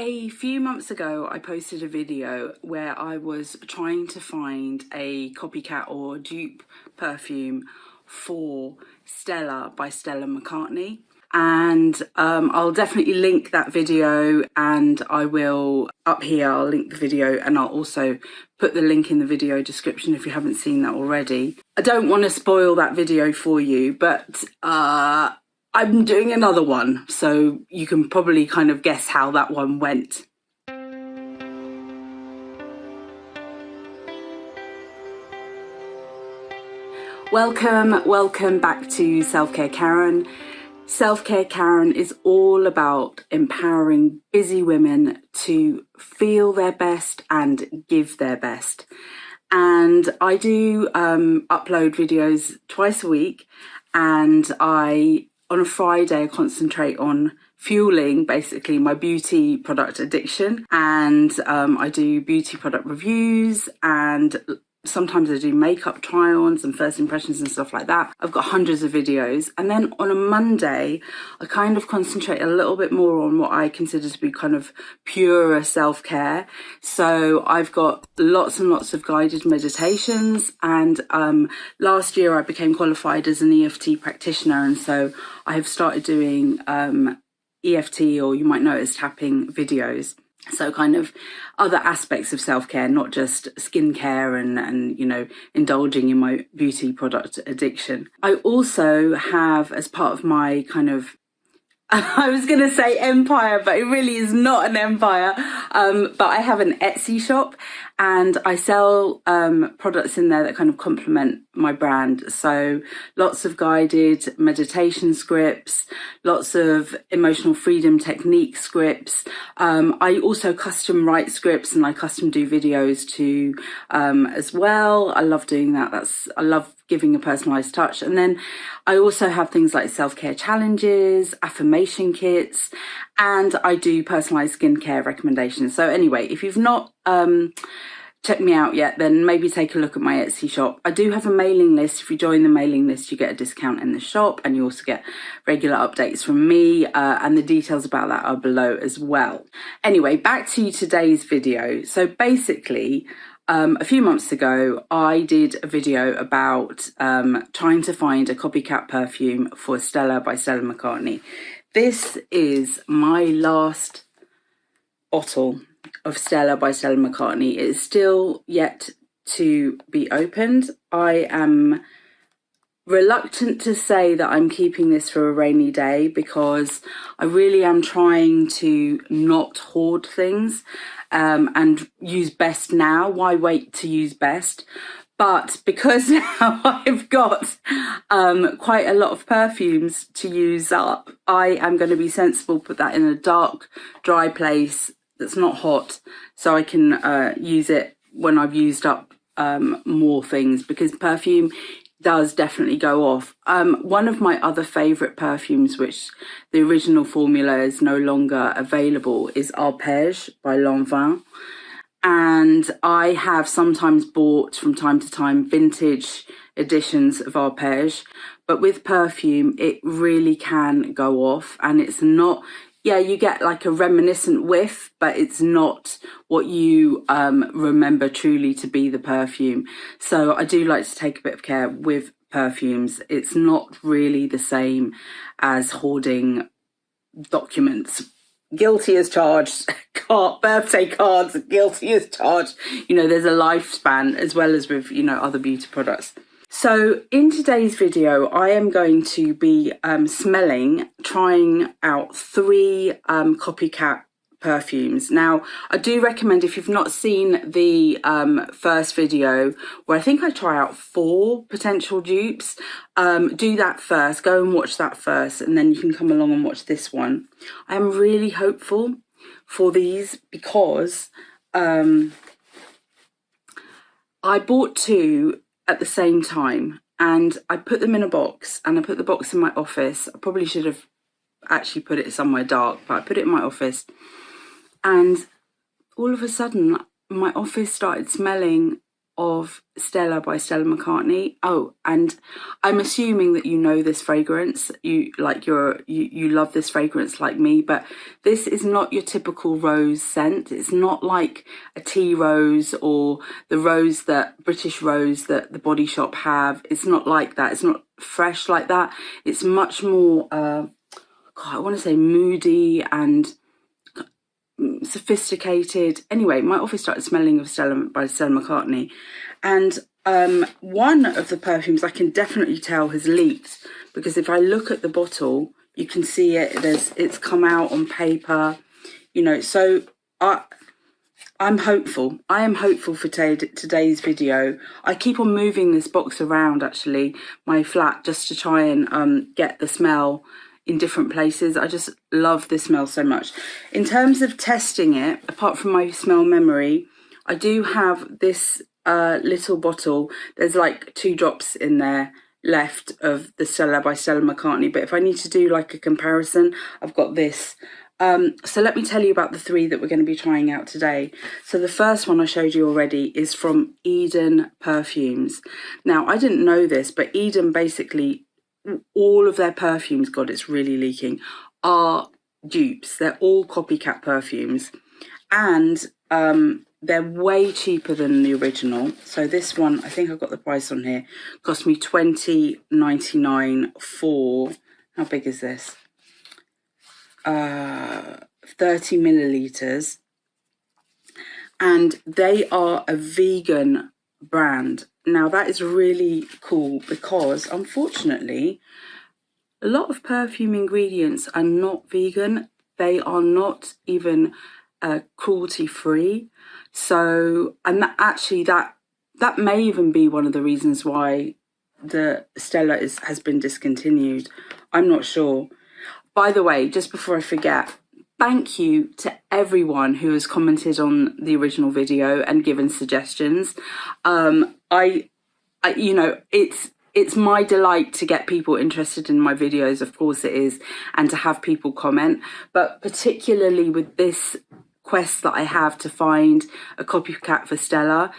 A few months ago, I posted a video where I was trying to find a copycat or dupe perfume for Stella by Stella McCartney. And I'll definitely link that video, and I will, up here, I'll link the video, and I'll also put the link in the video description if you haven't seen that already. I don't want to spoil that video for you, but I'm doing another one, so you can probably kind of guess how that one went. Welcome back to Selfcare Karen. Self-Care Karen is all about empowering busy women to feel their best and give their best. And I do upload videos twice a week, and on a Friday I concentrate on fueling basically my beauty product addiction, and I do beauty product reviews, and sometimes I do makeup try-ons and first impressions and stuff like that. I've got hundreds of videos. And then on a Monday, I kind of concentrate a little bit more on what I consider to be kind of purer self-care. So I've got lots and lots of guided meditations. And last year I became qualified as an EFT practitioner. And so I have started doing EFT, or you might know it as tapping videos. So kind of other aspects of self-care, not just skincare and you know, indulging in my beauty product addiction. I also have, as part of my kind of, I was going to say empire, but it really is not an empire. But I have an Etsy shop, and I sell products in there that kind of complement my brand. So lots of guided meditation scripts, lots of emotional freedom technique scripts. I also custom write scripts, and I custom do videos too as well. I love doing that. I love giving a personalized touch. And then I also have things like self-care challenges, affirmation kits, and I do personalized skincare recommendations. So anyway, if you've not checked me out yet, then maybe take a look at my Etsy shop. I do have a mailing list. If you join the mailing list, you get a discount in the shop, and you also get regular updates from me, and the details about that are below as well. Anyway, back to today's video. So basically, a few months ago, I did a video about trying to find a copycat perfume for Stella by Stella McCartney. This is my last bottle of Stella by Stella McCartney. It is still yet to be opened. I am reluctant to say that I'm keeping this for a rainy day, because I really am trying to not hoard things and use best now. Why wait to use best? But because now I've got quite a lot of perfumes to use up, I am going to be sensible, put that in a dark, dry place that's not hot, so I can use it when I've used up more things, because perfume does definitely go off. One of my other favourite perfumes, which the original formula is no longer available, is Arpège by Lanvin. And I have sometimes bought from time to time vintage editions of Arpège, but with perfume it really can go off, and it's not, yeah, you get like a reminiscent whiff, but it's not what you remember truly to be the perfume. So I do like to take a bit of care with perfumes. It's not really the same as hoarding documents. Guilty as charged. Birthday cards, guilty as charged. You know, there's a lifespan, as well as with, you know, other beauty products. So in today's video, I am going to be trying out 3 copycat perfumes. Now, I do recommend, if you've not seen the first video, where I think I try out 4 potential dupes, do that first. Go and watch that first, and then you can come along and watch this one. I am really hopeful for these, because I bought 2 at the same time, and I put them in a box, and I put the box in my office. I probably should have actually put it somewhere dark, but I put it in my office, and all of a sudden my office started smelling of Stella by Stella McCartney. Oh, and I'm assuming that you know this fragrance. You love this fragrance like me, but this is not your typical rose scent. It's not like a tea rose or the rose that British rose that the Body Shop have. It's not like that. It's not fresh like that. It's much more I want to say moody and sophisticated. Anyway, my office started smelling of Stella by Stella McCartney, and one of the perfumes I can definitely tell has leaked, because if I look at the bottle you can see it's come out on paper, you know. So I'm hopeful. I am hopeful for today's video. I keep on moving this box around, actually, my flat, just to try and get the smell in different places. I just love this smell so much. In terms of testing it, apart from my smell memory, I do have this little bottle. There's like 2 drops in there left of the Stella by Stella McCartney, but if I need to do like a comparison, I've got this. So let me tell you about the 3 that we're going to be trying out today. So the first one I showed you already is from Eden Perfumes. Now, I didn't know this, but Eden, basically all of their perfumes, God, it's really leaking, are dupes. They're all copycat perfumes, and they're way cheaper than the original. So this one, I think I've got the price on here, cost me $20.99 for, how big is this? 30 millilitres, and they are a vegan brand. Now that is really cool, because unfortunately a lot of perfume ingredients are not vegan. They are not even cruelty free. So, and that may even be one of the reasons why the Stella has been discontinued. I'm not sure. By the way, just before I forget, thank you to everyone who has commented on the original video and given suggestions. You know, it's my delight to get people interested in my videos, of course it is, and to have people comment, but particularly with this quest that I have to find a copycat for Stella.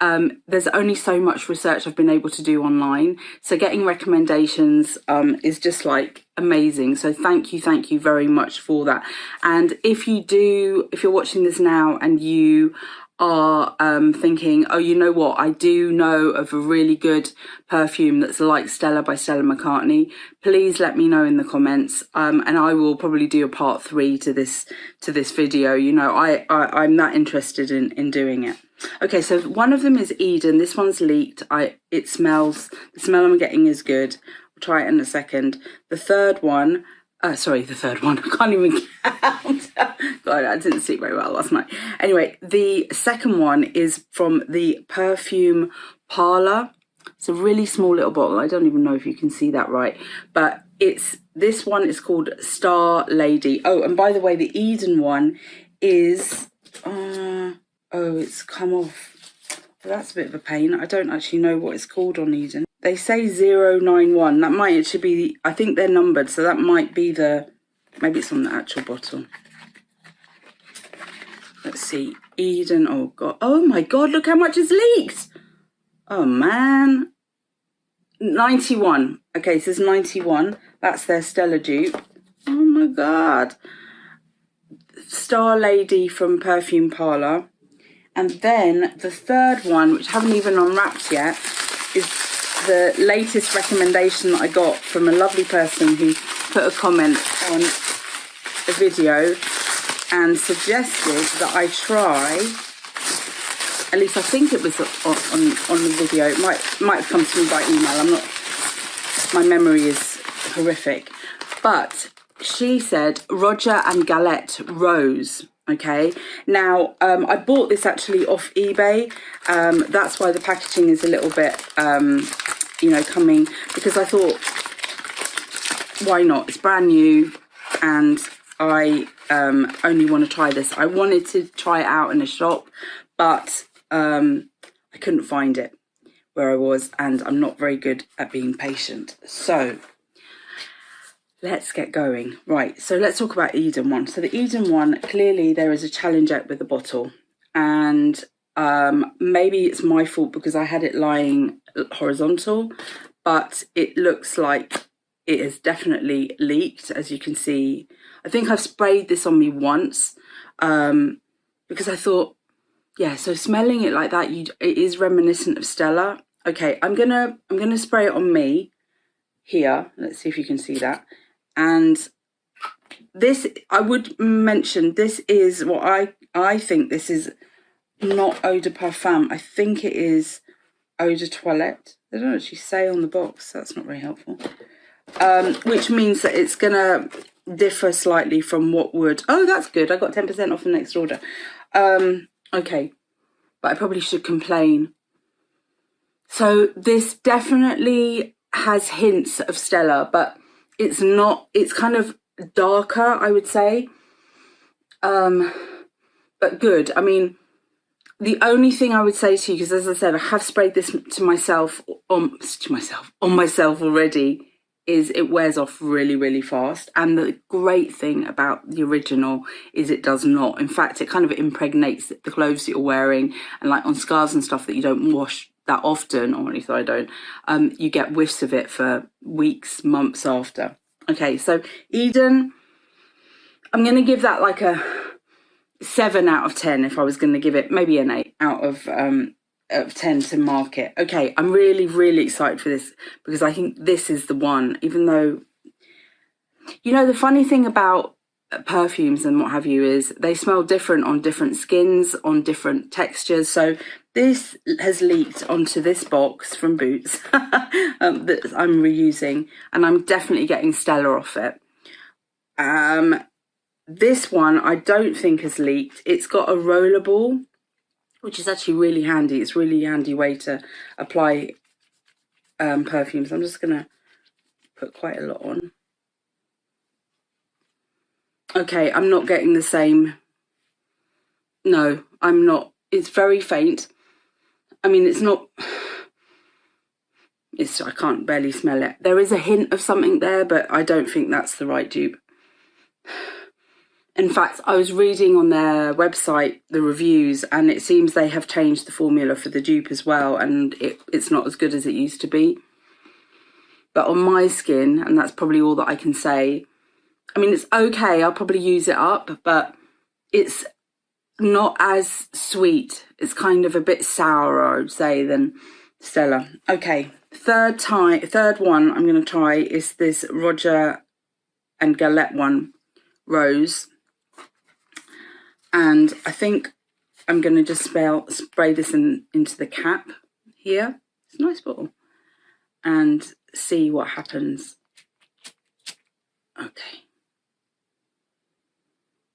There's only so much research I've been able to do online, so getting recommendations is just like amazing. So thank you very much for that. And if you're watching this now and you are thinking, oh, you know what, I do know of a really good perfume that's like Stella by Stella McCartney, please let me know in the comments, and I will probably do a part 3 to this video. You know, I'm that interested in doing it. Okay, so one of them is Eden. This one's leaked. The smell I'm getting is good. I'll try it in a second. The third one, I can't even count. God, I didn't sleep very well last night. Anyway, the second one is from the Perfume Parlor. It's a really small little bottle. I don't even know if you can see that right, but this one is called Star Lady. Oh, and by the way, the Eden one is it's come off. Well, that's a bit of a pain. I don't actually know what it's called on Eden. They say 091. That might actually be, I think they're numbered, so that might be maybe it's on the actual bottle. Let's see. Eden, oh God. Oh my God, look how much is leaked. Oh man. 91. Okay, so it's 91. That's their Stella dupe. Oh my God. Star Lady from Perfume Parlor. And then the third one, which I haven't even unwrapped yet, is the latest recommendation that I got from a lovely person who put a comment on a video and suggested that I try, at least I think it was on the video, it might have come to me by email, my memory is horrific, but she said Roger and Galette Rose. Okay, now I bought this actually off eBay. That's why the packaging is a little bit, you know, coming, because I thought, why not? It's brand new, and I only want to try this. I wanted to try it out in a shop, but I couldn't find it where I was, and I'm not very good at being patient. So let's get going. Right, so let's talk about Eden one. So the Eden one, clearly there is a challenge out with the bottle, and Maybe it's my fault because I had it lying horizontal, but it looks like it has definitely leaked, as you can see. I think I've sprayed this on me once because I thought, yeah, so smelling it like that, it is reminiscent of Stella. Okay, I'm gonna spray it on me here. Let's see if you can see that. And this, I would mention, this is what I think this is not eau de parfum. I think it is eau de toilette. They don't actually say on the box. That's not very helpful. Which means that it's gonna differ slightly from what would. Oh, that's good. I got 10% off the next order. Okay, but I probably should complain. So this definitely has hints of Stella, but it's not. It's kind of darker, I would say. But good. I mean, the only thing I would say to you, because as I said, I have sprayed this to myself on myself already, is it wears off really, really fast. And the great thing about the original is it does not. In fact, it kind of impregnates the clothes that you're wearing, and like on scarves and stuff that you don't wash that often, or at least I don't, you get whiffs of it for weeks, months after. Okay, so Eden, I'm going to give that like a 7 out of 10 if I was going to give it, maybe an 8 out of 10 to mark it. Okay, I'm really, really excited for this because I think this is the one, even though, you know, the funny thing about perfumes and what have you is they smell different on different skins, on different textures. So this has leaked onto this box from Boots that I'm reusing, and I'm definitely getting Stella off it. This one I don't think has leaked. It's got a rollerball, which is actually really handy. It's a really handy way to apply perfumes. I'm just going to put quite a lot on. Okay, I'm not getting the same. No, I'm not. It's very faint. I mean, it's not. I can't barely smell it. There is a hint of something there, but I don't think that's the right dupe. In fact, I was reading on their website the reviews, and it seems they have changed the formula for the dupe as well, and it's not as good as it used to be. But on my skin, and that's probably all that I can say, I mean, it's okay, I'll probably use it up, but it's not as sweet. It's kind of a bit sourer, I would say, than Stella. Okay, third one I'm going to try is this Roger and Galette one, Rose. And I think I'm going to just spray this into the cap here. It's a nice bottle. And see what happens. Okay.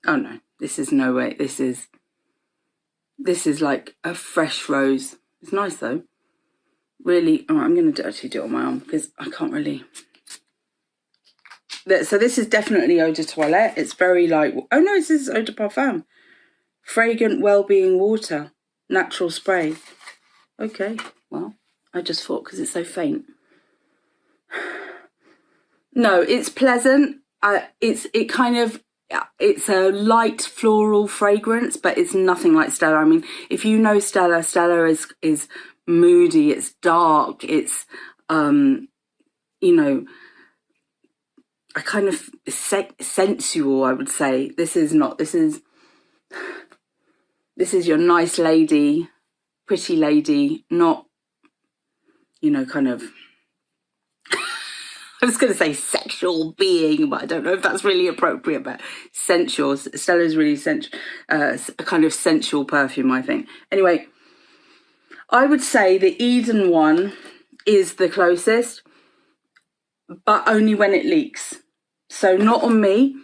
Oh no, this is no way. This is like a fresh rose. It's nice though. Really, oh, I'm going to actually do it on my arm because I can't really. So this is definitely eau de toilette. It's very like, oh no, this is eau de parfum. Fragrant well-being water, natural spray. Okay, well, I just thought because it's so faint. No, it's pleasant. It's a light floral fragrance, but it's nothing like Stella. I mean, if you know Stella, Stella is moody, it's dark, it's you know, a kind of sensual, I would say. This is not. This is your nice lady, pretty lady, not, you know, kind of, I was going to say sexual being, but I don't know if that's really appropriate, but sensual. Stella's really a kind of sensual perfume, I think. Anyway, I would say the Eden one is the closest, but only when it leaks. So not on me,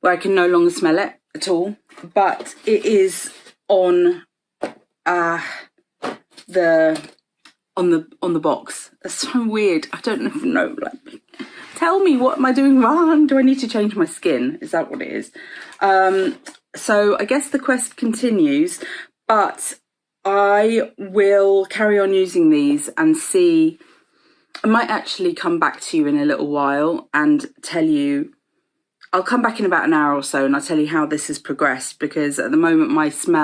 where I can no longer smell it at all, but it is on the box. That's so weird. I don't even know. Like, tell me, what am I doing wrong? Do I need to change my skin? Is that what it is? So I guess the quest continues, but I will carry on using these and see. I might actually come back to you in a little while and tell you I'll come back in about an hour or so and I'll tell you how this has progressed, because at the moment my sense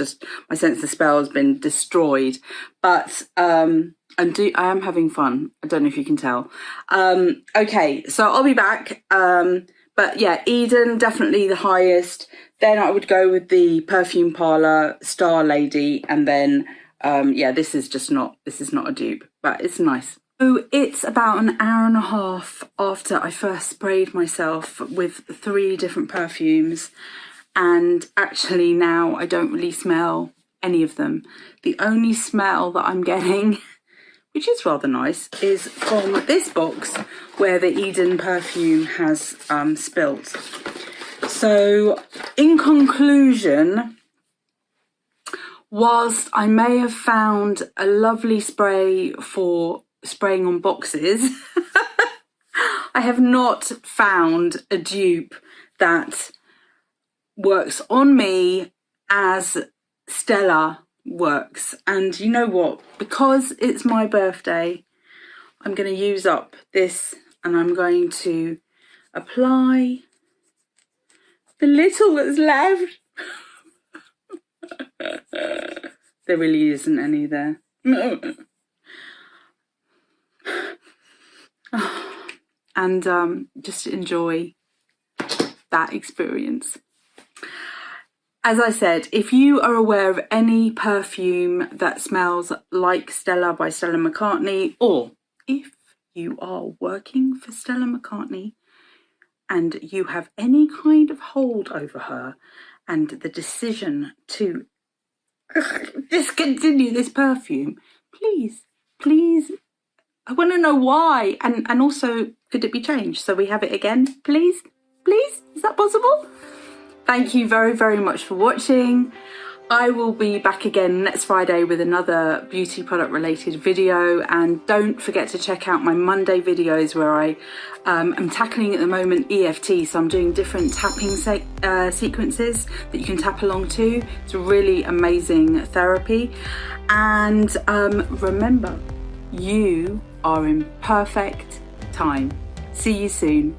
of smell has been destroyed. But I am having fun. I don't know if you can tell. Okay, so I'll be back. But yeah, Eden, definitely the highest. Then I would go with the Perfume Parlour Star Lady, and then yeah, this is not a dupe, but it's nice. So it's about an hour and a half after I first sprayed myself with 3 different perfumes, and actually now I don't really smell any of them. The only smell that I'm getting, which is rather nice, is from this box where the Eden perfume has spilt. So in conclusion, whilst I may have found a lovely spray for spraying on boxes, I have not found a dupe that works on me as Stella works. And you know what? Because it's my birthday, I'm going to use up this, and I'm going to apply the little that's left. There really isn't any there. And just enjoy that experience. As I said, if you are aware of any perfume that smells like Stella by Stella McCartney, or if you are working for Stella McCartney and you have any kind of hold over her and the decision to discontinue this perfume, please, I want to know why, and also, could it be changed so we have it again, please? Is that possible? Thank you very, very much for watching. I will be back again next Friday with another beauty product related video, and don't forget to check out my Monday videos where I am tackling at the moment EFT, so I'm doing different tapping sequences that you can tap along to. It's a really amazing therapy. And remember, you are in perfect time. See you soon.